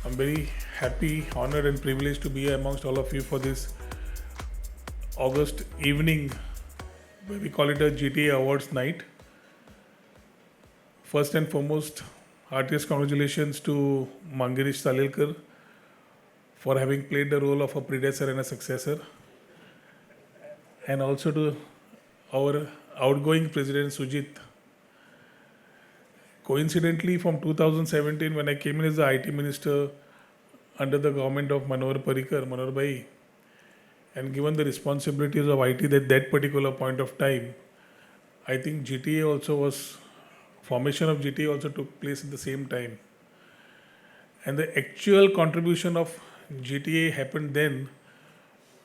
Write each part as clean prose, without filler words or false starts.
I'm very happy, honored, and privileged to be here amongst all of you for this August evening, where we call it a GTA Awards night. First and foremost, heartiest congratulations to Mangirish Salilkar for having played the role of a predecessor and a successor, and also to our outgoing president Sujit. Coincidentally, from 2017, when I came in as the IT minister under the government of Manohar Bhai, and given the responsibilities of IT at that particular point of time, I think GTA also was formation of GTA also took place at the same time, and the actual contribution of GTA happened then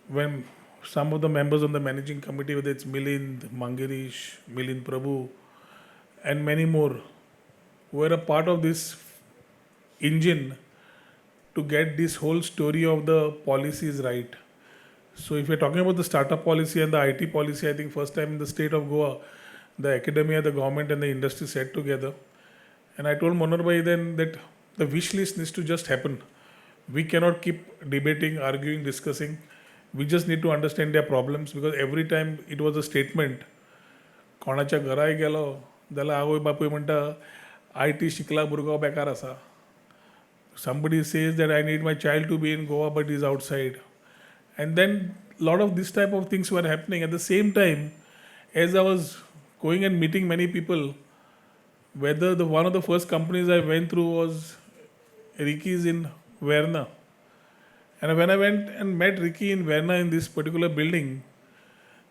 when some of the members on the managing committee, whether it's Milind, Mangirish, Milind Prabhu, and many more, were a part of this engine to get this whole story of the policies right. So if we're talking about the startup policy and the IT policy, I think first time in the state of Goa, the academia, the government and the industry sat together. And I told Manohar Bhai then that the wish list needs to just happen. We cannot keep debating, arguing, discussing. We just need to understand their problems, because every time it was a statement, कोणाच्या घराय गेलो जाल्यार आवय बापूय म्हणटा IT शिकला भुरगो बेकार आसा. Somebody says that I need my child to be in Goa but he's outside. And then a lot of this type of things were happening. At the same time, as I was going and meeting many people, whether the one of the first companies I went through was Ricky's in Verna. And when I went and met Ricky in Verna in this particular building,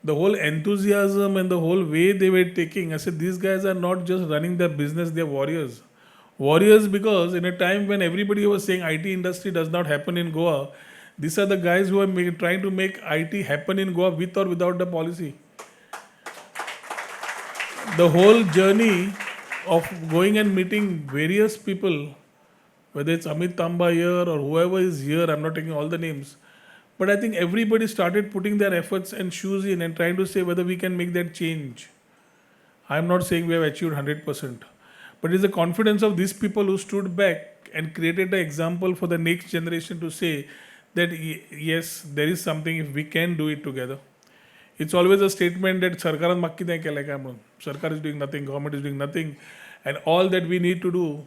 the whole enthusiasm and the whole way they were taking, I said, these guys are not just running their business, they're warriors. Warriors because in a time when everybody was saying IT industry does not happen in Goa, these are the guys who are trying to make IT happen in Goa with or without the policy. The whole journey of going and meeting various people, whether it's Amit Tamba here or whoever is here, I'm not taking all the names, but I think everybody started putting their efforts and shoes in and trying to say whether we can make that change. I'm not saying we have achieved 100%, but it's the confidence of these people who stood back and created the example for the next generation to say that yes, there is something if we can do it together. It's always a statement that Sarkaran makki nahi kelai ka म्हणून. Sarkar is doing nothing, government is doing nothing, and all that we need to do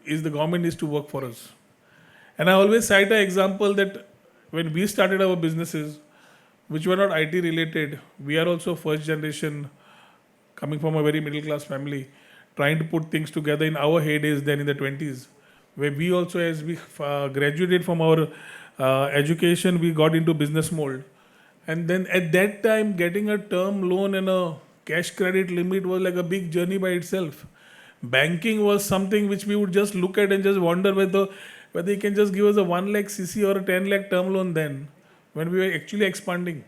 is the government needs to work for us. And I always cite an example that when we started our businesses, which were not IT related, we are also first generation coming from a very middle class family, trying to put things together in our heydays then in the 20s, where we also, as we graduated from our education, we got into business mold. And then at that time, getting a term loan and a cash credit limit was like a big journey by itself. Banking was something which we would just look at and just wonder whether you can just give us a 1 lakh CC or a 10 lakh term loan then, when we were actually expanding.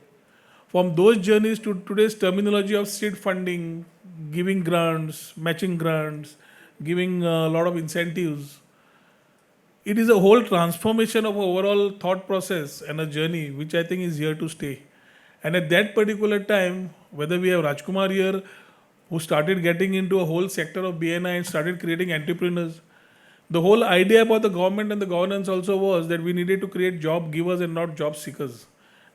From those journeys to today's terminology of seed funding, giving grants, matching grants, giving a lot of incentives, it is a whole transformation of overall thought process and a journey which I think is here to stay. And at that particular time, whether we have Rajkumar here, who started getting into a whole sector of BNI and started creating entrepreneurs, the whole idea about the government and the governance also was that we needed to create job givers and not job seekers.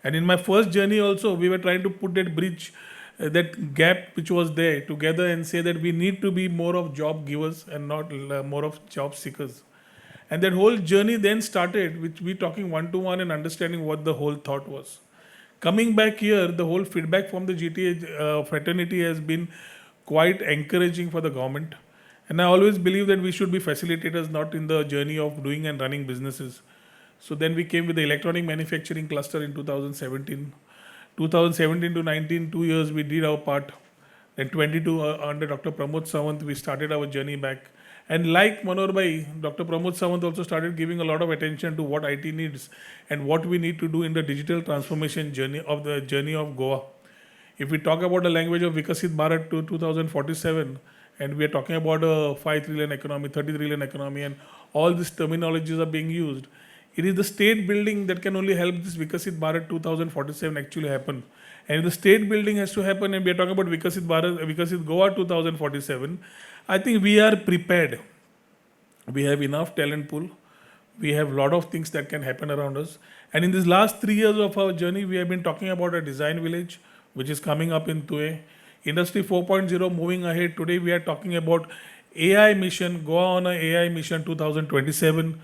And in my first journey also, we were trying to put that bridge, that gap which was there together and say that we need to be more of job givers and not more of job seekers. And that whole journey then started with we talking one-to-one and understanding what the whole thought was. Coming back here, the whole feedback from the GTA fraternity has been quite encouraging for the government. And I always believe that we should be facilitators, not in the journey of doing and running businesses. So then we came with the electronic manufacturing cluster in 2017. 2017 to 19, 2 years we did our part. Then 22 under Dr. Pramod Sawant, we started our journey back. And like Manohar Bhai, Dr. Pramod Sawant also started giving a lot of attention to what IT needs and what we need to do in the digital transformation journey of Goa. If we talk about the language of Vikasit Bharat to 2047, and we are talking about a 5 trillion economy, 30 trillion economy, and all these terminologies are being used. It is the state building that can only help this Vikasit Bharat 2047 actually happen. And if the state building has to happen, and we are talking about Vikasit Bharat, Vikasit Goa 2047, I think we are prepared. We have enough talent pool. We have a lot of things that can happen around us. And in these last 3 years of our journey, we have been talking about a design village, which is coming up in Tue. Industry 4.0 moving ahead. Today we are talking about AI mission, Goa on a AI mission 2027.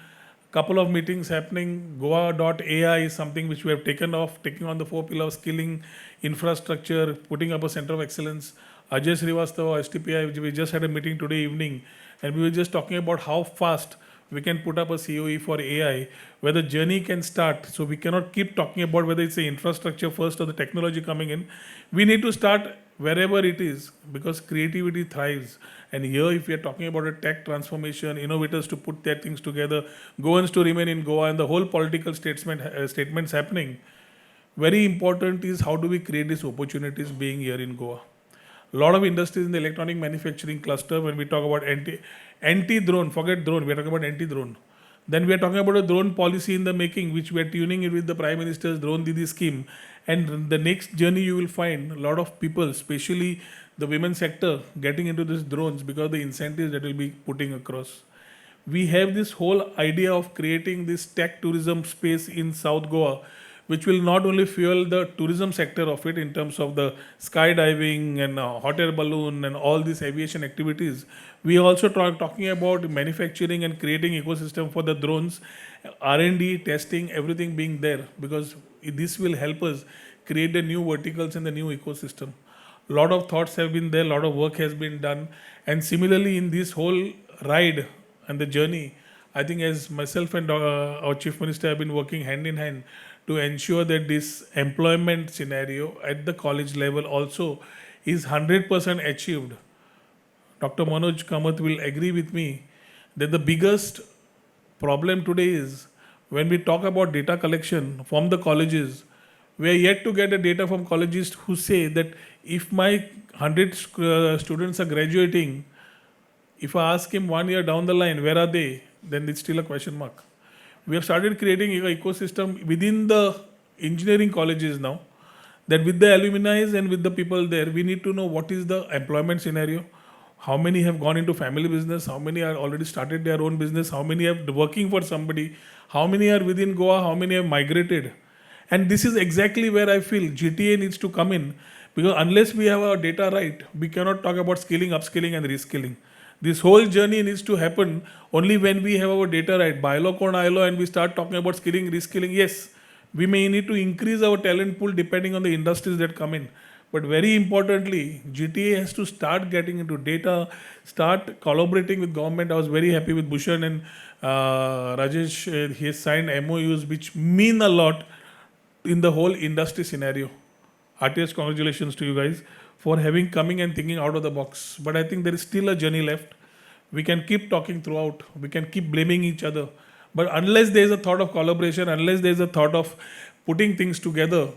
Couple of meetings happening. Goa.ai is something which we have taken off, taking on the 4 pillars: skilling, infrastructure, putting up a center of excellence. Ajay Srivastava, STPI, we just had a meeting today evening, and we were just talking about how fast we can put up a COE for AI, where the journey can start. So we cannot keep talking about whether it's the infrastructure first or the technology coming in. We need to start wherever it is, because creativity thrives. And here, if we are talking about a tech transformation, innovators to put their things together, Goans to remain in Goa, and the whole political statements happening, very important is how do we create these opportunities being here in Goa. A lot of industries in the electronic manufacturing cluster, when we talk about anti drone, forget drone, we are talking about anti drone. Then we are talking about a drone policy in the making, which we are tuning it with the Prime Minister's Drone Didi scheme. And the next journey you will find a lot of people, especially the women sector, getting into these drones because of the incentives that will be putting across. We have this whole idea of creating this tech tourism space in South Goa, which will not only fuel the tourism sector of it in terms of the skydiving and hot air balloon and all these aviation activities. We are also talking about manufacturing and creating ecosystem for the drones, R&D, testing, everything being there, because this will help us create the new verticals and the new ecosystem. A lot of thoughts have been there, a lot of work has been done, and similarly in this whole ride and the journey, I think as myself and our Chief Minister have been working hand in hand to ensure that this employment scenario at the college level also is 100% achieved. Dr. Manoj Kamath will agree with me that the biggest problem today is when we talk about data collection from the colleges, we are yet to get the data from colleges who say that if my 100 students are graduating, if I ask him 1 year down the line, where are they? Then it's still a question mark. We have started creating an ecosystem within the engineering colleges now, that with the alumni and with the people there, we need to know what is the employment scenario, how many have gone into family business, how many are already started their own business, how many are working for somebody, how many are within Goa, how many have migrated. And this is exactly where I feel GTA needs to come in, because unless we have our data right, we cannot talk about skilling, upskilling and reskilling. This whole journey needs to happen only when we have our data right. Bylaw kon ILO, and we start talking about skilling, reskilling. Yes, we may need to increase our talent pool depending on the industries that come in. But very importantly, GTA has to start getting into data, start collaborating with government. I was very happy with Bhushan and Rajesh. He has signed MOUs which mean a lot in the whole industry scenario. RTS, congratulations to you guys for having coming and thinking out of the box. But I think there is still a journey left. We can keep talking throughout. We can keep blaming each other. But unless there is a thought of collaboration, unless there is a thought of putting things together,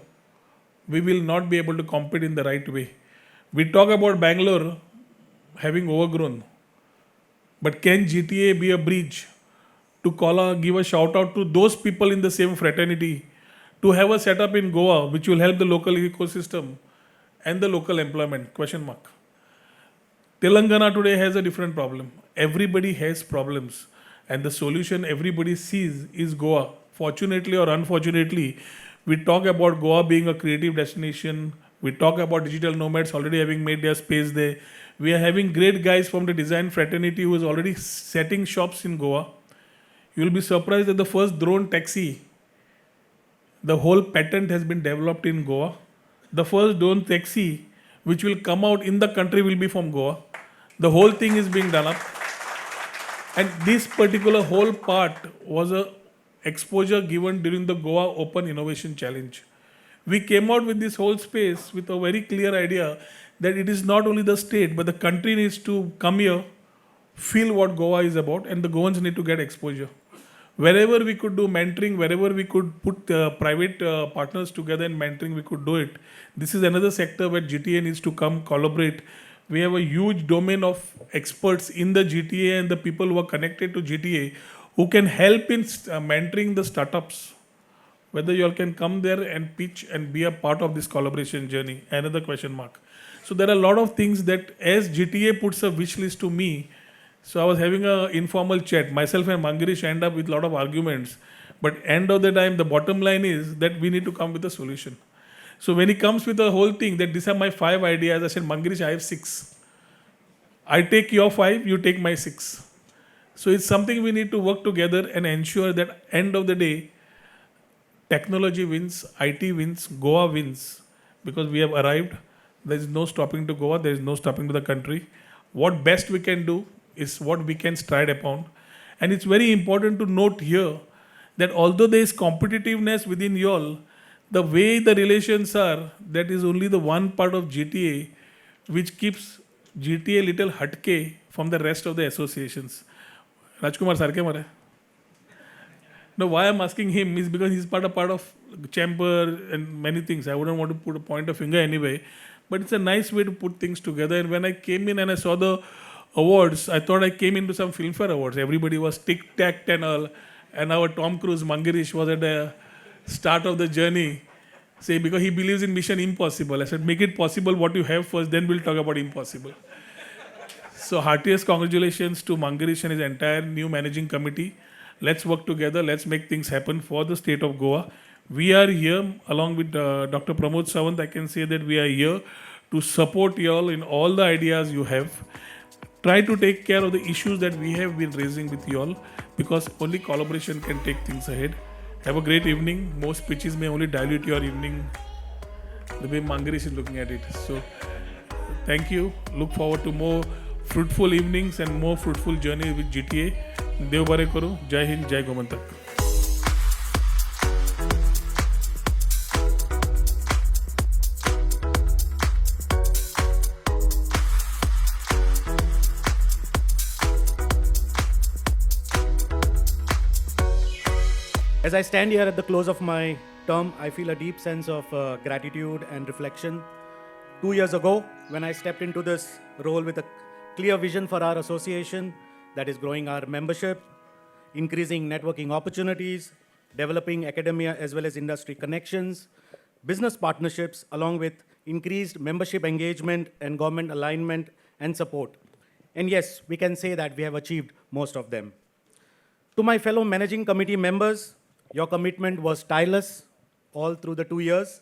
we will not be able to compete in the right way. We talk about Bangalore having overgrown. But can GTA be a bridge to give a shout out to those people in the same fraternity, to have a setup in Goa which will help the local ecosystem and the local employment? Question mark. Telangana today has a different problem. Everybody has problems, and the solution everybody sees is Goa. Fortunately or unfortunately, we talk about Goa being a creative destination. We talk about digital nomads already having made their space there. We are having great guys from the design fraternity who is already setting shops in Goa. You will be surprised that the first drone taxi, the whole patent has been developed in Goa. The first drone taxi which will come out in the country will be from Goa. The whole thing is being done up. And this particular whole part was a exposure given during the Goa Open Innovation Challenge. We came out with this whole space with a very clear idea that it is not only the state, but the country needs to come here, feel what Goa is about, and the Goans need to get exposure. Wherever we could do mentoring, wherever we could put private partners together in mentoring, we could do it. This is another sector where GTA needs to come collaborate We have a huge domain of experts in the GTA and the people who are connected to GTA who can help in mentoring the startups. Whether you all can come there and pitch and be a part of this collaboration journey. Another question mark. So there are a lot of things that as GTA puts a wish list to me, so I was having a informal chat. Myself and Mangirish end up with a lot of arguments. But end of the time, the bottom line is that we need to come with a solution. So when he comes with the whole thing that these are my 5 ideas, I said, Mangirish, I have 6. I take your 5, you take my 6. So it's something we need to work together and ensure that end of the day, technology wins, IT wins, Goa wins, because we have arrived. There is no stopping to Goa, there is no stopping to the country. What best we can do is what we can stride upon. And it's very important to note here that although there is competitiveness within y'all, the way the relations are, that is only the one part of GTA which keeps GTA little hatke from the rest of the associations. Rajkumar Sarke mare. No, why I'm asking him is because he's part of chamber and many things. I wouldn't want to put a point of finger anyway, but it's a nice way to put things together. And when I came in and I saw the awards, I thought I came into some Filmfare awards. Everybody was tic-tac and all, and our Tom Cruise, Mangirish, was at the start of the journey. Say, because he believes in mission impossible. I said, make it possible what you have first, then we'll talk about impossible. So heartiest congratulations to Mangirish and his entire new managing committee. Let's work together. Let's make things happen for the state of Goa. We are here along with Dr. Pramod Sawant. I can say that we are here to support you all in all the ideas you have. Try to take care of the issues that we have been raising with you all, because only collaboration can take things ahead. Have a great evening. Most pitches may only dilute your evening the way Mangirish is looking at it. So thank you. Look forward to more fruitful evenings and more fruitful journey with GTA. देव बरे करो. जय हिंद, जय Gomantak. As I stand here at the close of my term, I feel a deep sense of gratitude and reflection. 2 years ago, when I stepped into this role with a clear vision for our association, that is growing our membership, increasing networking opportunities, developing academia as well as industry connections, business partnerships, along with increased membership engagement and government alignment and support. And yes, we can say that we have achieved most of them. To my fellow managing committee members, your commitment was tireless all through the 2 years.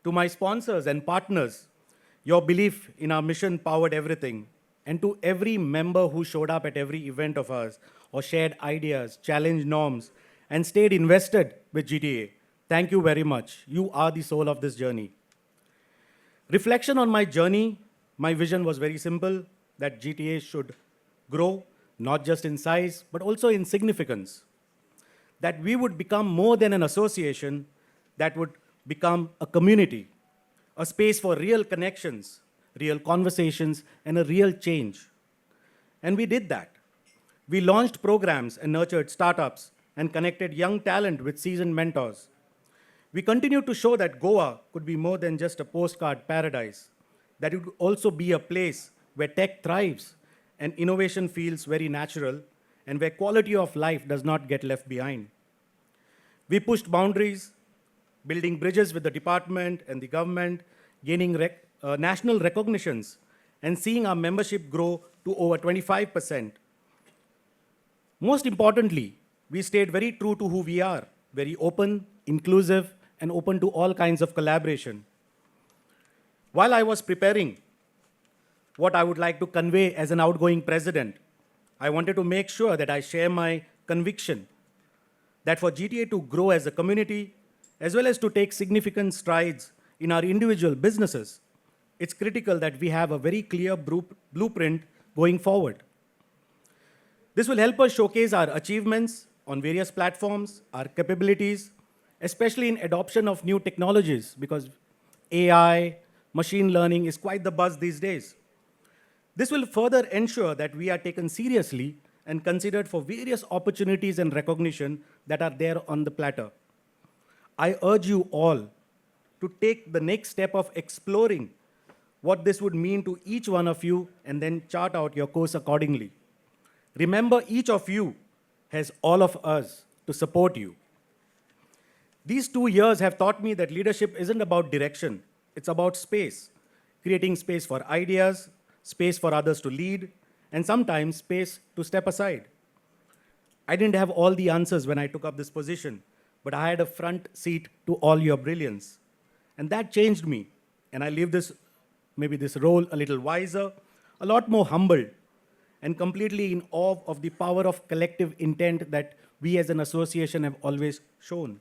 To my sponsors and partners, your belief in our mission powered everything. And to every member who showed up at every event of ours or shared ideas, challenged norms, and stayed invested with GTA, thank you very much. You are the soul of this journey. Reflection on my journey, my vision was very simple, that GTA should grow, not just in size, but also in significance. That we would become more than an association, that would become a community, a space for real connections, real conversations, and a real change. And we did that. We launched programs and nurtured startups and connected young talent with seasoned mentors. We continue to show that Goa could be more than just a postcard paradise, that it would also be a place where tech thrives and innovation feels very natural, and where quality of life does not get left behind. We pushed boundaries, building bridges with the department and the government, gaining national recognitions, and seeing our membership grow to over 25%. Most importantly, we stayed very true to who we are, very open, inclusive, and open to all kinds of collaboration. While I was preparing what I would like to convey as an outgoing president, I wanted to make sure that I share my conviction that for GTA to grow as a community, as well as to take significant strides in our individual businesses, it's critical that we have a very clear blueprint going forward. This will help us showcase our achievements on various platforms, our capabilities, especially in adoption of new technologies, because AI, machine learning is quite the buzz these days. This will further ensure that we are taken seriously and considered for various opportunities and recognition that are there on the platter. I urge you all to take the next step of exploring what this would mean to each one of you, and then chart out your course accordingly. Remember, each of you has all of us to support you. These 2 years have taught me that leadership isn't about direction, it's about space, creating space for ideas, space for others to lead, and sometimes space to step aside. I didn't have all the answers when I took up this position, but I had a front seat to all your brilliance. And that changed me, and I leave this role a little wiser, a lot more humble, and completely in awe of the power of collective intent that we as an association have always shown.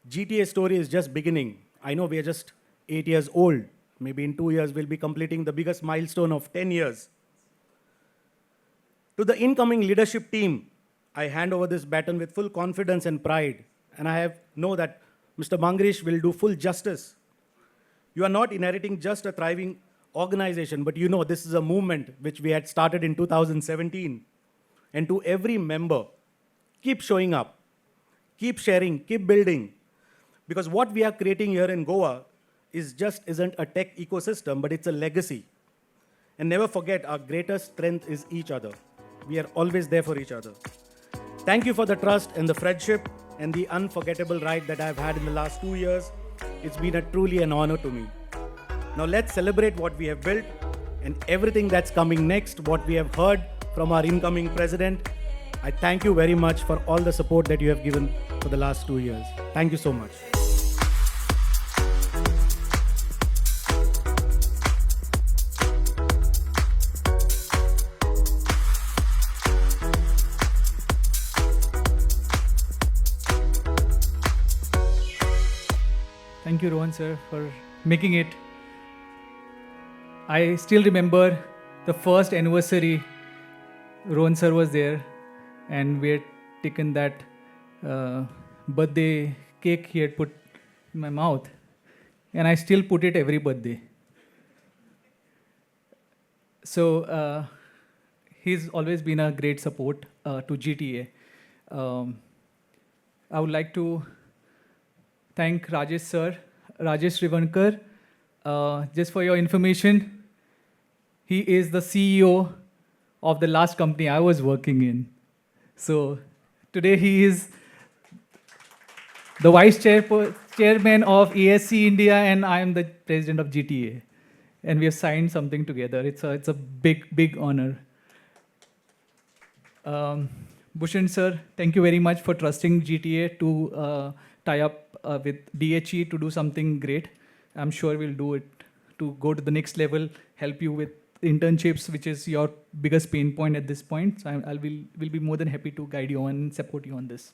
GTA story is just beginning. I know we are just 8 years old. Maybe in 2 years we'll be completing the biggest milestone of 10 years. To the incoming leadership team, I hand over this baton with full confidence and pride, and I know that Mr. Mangrish will do full justice. You are not inheriting just a thriving organization, but you know this is a movement which we had started in 2017. And to every member, keep showing up, keep sharing, keep building. Because what we are creating here in Goa isn't a tech ecosystem, but it's a legacy. And never forget, our greatest strength is each other. We are always there for each other. Thank you for the trust and the friendship and the unforgettable ride that I've had in the last 2 years. It's been truly an honor to me. Now let's celebrate what we have built and everything that's coming next, what we have heard from our incoming president. I thank you very much for all the support that you have given for the last 2 years. Thank you so much. Thank you, Rohan sir, for making it. I still remember the first anniversary. Rohan sir was there, and we had taken that birthday cake he had put in my mouth, and I still put it every birthday. So he's always been a great support to GTA. I would like to thank Rajesh sir, Rajesh Rivankar. Just for your information, he is the CEO of the last company I was working in. So today he is the chairman of ASC India, and I am the president of GTA. And we have signed something together. It's a big honor. Bhushan sir, thank you very much for trusting GTA to tie up with DHE to do something great. I'm sure we'll do it to go to the next level, help you with internships, which is your biggest pain point at this point. So we'll be more than happy to guide you on and support you on this.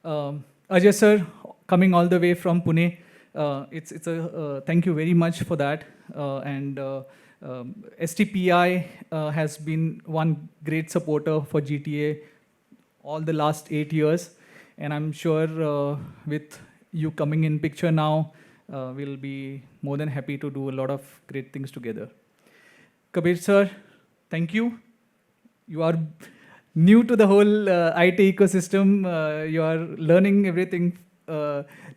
Ajay sir, coming all the way from Pune, it's a thank you very much for that. STPI has been one great supporter for GTA all the last 8 years. And I'm sure with you coming in picture now, we'll be more than happy to do a lot of great things together. Kabir sir, thank you. You are new to the whole IT ecosystem. You are learning everything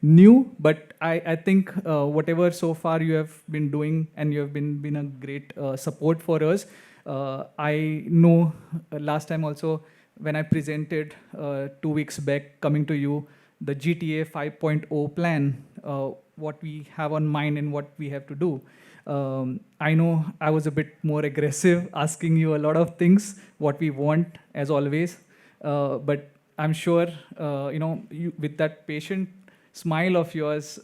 new, but I think whatever so far you have been doing, and you have been a great support for us. I know last time also, when I presented 2 weeks back, coming to you, the GTA 5.0 plan, what we have on mind and what we have to do. I know I was a bit more aggressive, asking you a lot of things, what we want, as always. But I'm sure, you, with that patient smile of yours,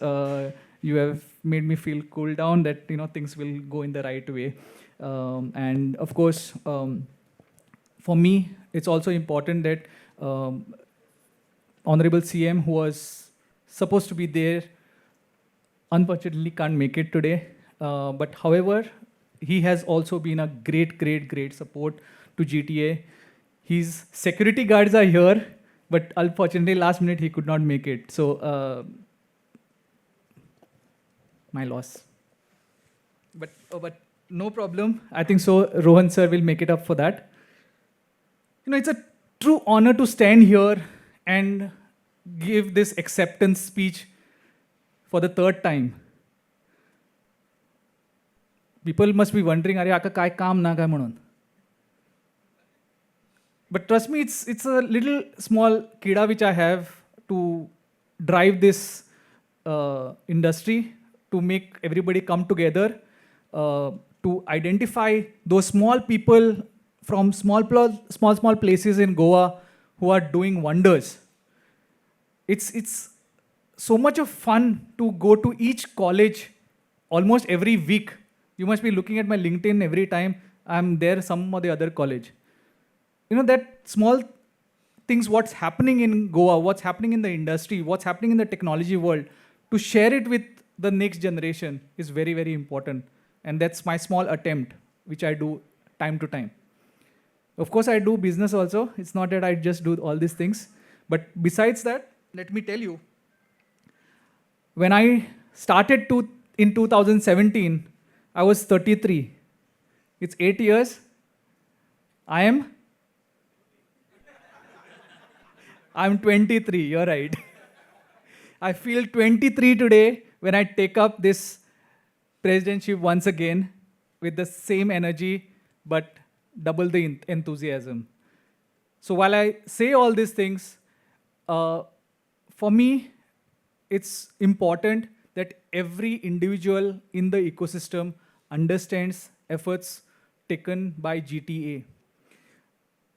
you have made me feel cool down that things will go in the right way. And of course, for me, it's also important that Honorable CM, who was supposed to be there, unfortunately can't make it today. But however, he has also been a great support to GTA. His security guards are here, but unfortunately last minute he could not make it. So my loss. But no problem. I think so Rohan sir will make it up for that. It's a true honor to stand here and give this acceptance speech for the third time. People must be wondering, अरे आका काय काम ना काय म्हणून. But trust me, it's a little small kida which I have to drive this industry, to make everybody come together, to identify those small people from small places in Goa who are doing wonders. It's so much of fun to go to each college almost every week. You must be looking at my LinkedIn every time I'm there, some or the other college. You know, that small things, what's happening in Goa, what's happening in the industry, what's happening in the technology world, to share it with the next generation is very, very important. And that's my small attempt, which I do time to time. Of course, I do business also. It's not that I just do all these things. But besides that, let me tell you, when I started in 2017, I was 33. It's 8 years. I'm 23, you're right. I feel 23 today when I take up this presidentship once again with the same energy, but double the enthusiasm. So while I say all these things, for me, it's important that every individual in the ecosystem understands efforts taken by GTA.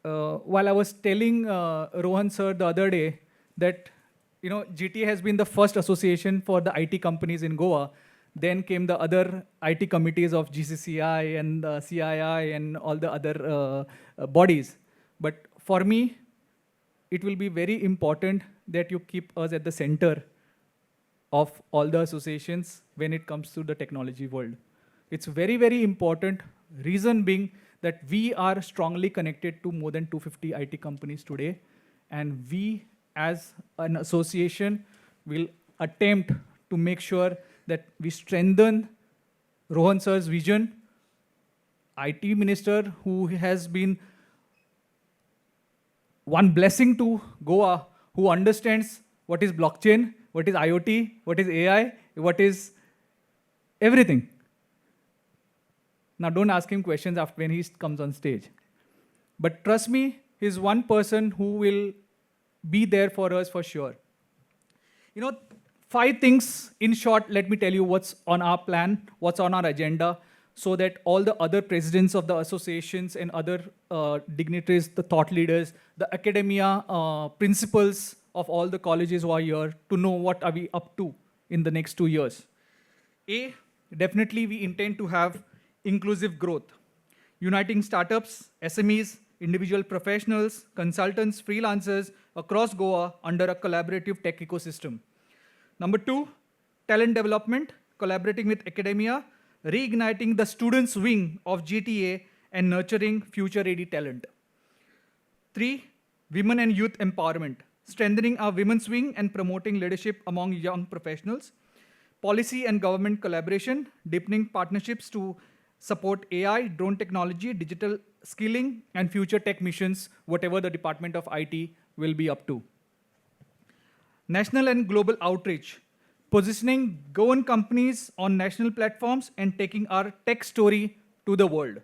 While I was telling Rohan sir the other day that GTA has been the first association for the IT companies in Goa. Then came the other IT committees of GCCI and CII and all the other bodies. But for me, it will be very important that you keep us at the center of all the associations when it comes to the technology world. It's very, very important. Reason being that we are strongly connected to more than 250 IT companies today. And we, as an association, will attempt to make sure that we strengthen Rohan sir's vision, IT minister who has been one blessing to Goa, who understands what is blockchain, what is IoT, what is AI, what is everything. Now, don't ask him questions after when he comes on stage. But trust me, he's one person who will be there for us for sure. 5 things in short, let me tell you what's on our plan, what's on our agenda, so that all the other presidents of the associations and other dignitaries, the thought leaders, the academia, principals of all the colleges who are here to know what are we up to in the next 2 years. Definitely we intend to have inclusive growth, uniting startups, SMEs, individual professionals, consultants, freelancers across Goa under a collaborative tech ecosystem. Number 2, talent development, collaborating with academia, reigniting the students' wing of GTA and nurturing future-ready talent. 3, women and youth empowerment, strengthening our women's wing and promoting leadership among young professionals. Policy and government collaboration, deepening partnerships to support AI, drone technology, digital skilling, and future tech missions, whatever the Department of IT will be up to. National and global outreach, positioning Goan companies on national platforms and taking our tech story to the world.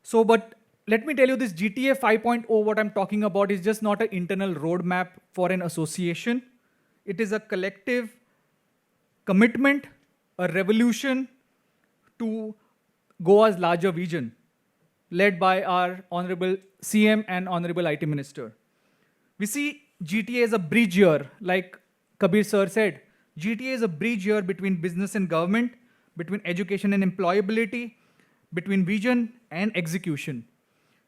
So, but let me tell you, this GTA 5.0, what I'm talking about is just not an internal roadmap for an association. It is a collective commitment, a revolution to Goa's larger vision, led by our Honorable CM and Honorable IT Minister. We see GTA as a bridge year, like Kabir sir said. GTA is a bridge year between business and government, between education and employability, between vision and execution.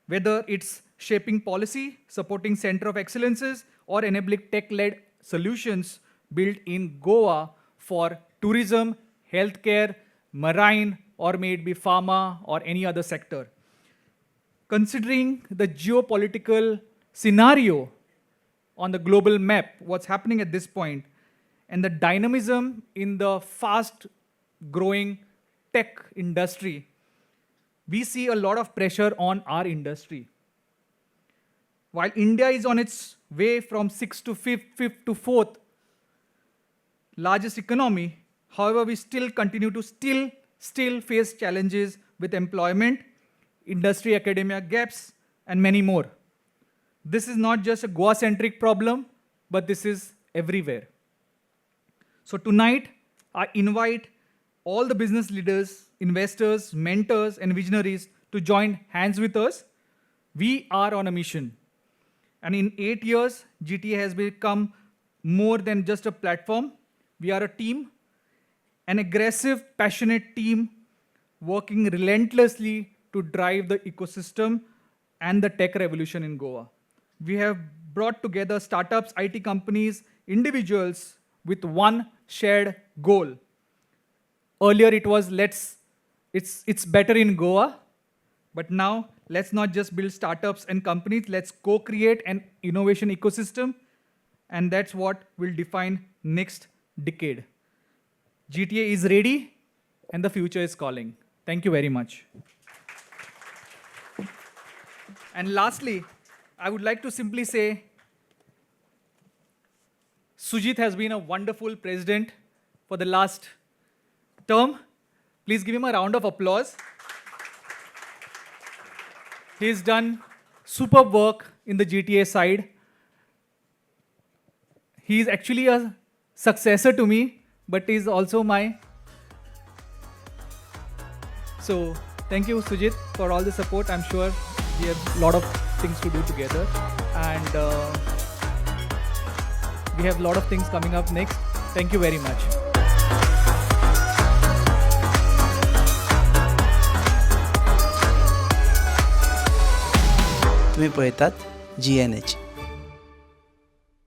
Whether it's shaping policy, supporting center of excellences, or enabling tech-led solutions built in Goa for tourism, healthcare, marine, or may it be pharma or any other sector. Considering the geopolitical scenario on the global map, what's happening at this point, and the dynamism in the fast-growing tech industry, we see a lot of pressure on our industry. While India is on its way from 6th to 5th to 4th largest economy, However, we still continue to still face challenges with employment, industry academia gaps, and many more. This is not just a Goa-centric problem, but this is everywhere. So tonight, I invite all the business leaders, investors, mentors, and visionaries to join hands with us. We are on a mission. And in 8 years, GTA has become more than just a platform. We are a team, an aggressive, passionate team working relentlessly to drive the ecosystem and the tech revolution in Goa. We have brought together startups, IT companies, individuals with one shared goal. Earlier it was it's better in Goa, but now let's not just build startups and companies, let's co-create an innovation ecosystem, and that's what will define next decade. GTA is ready and the future is calling. Thank you very much. And lastly, I would like to simply say, Sujit has been a wonderful president for the last term. Please give him a round of applause. He's done superb work in the GTA side. He's actually a successor to me, but he's also my. So thank you, Sujit, for all the support. I'm sure we have a lot of things to do together. And we have a lot of things coming up next. Thank you very much. तुम्ही पळयतात GNH.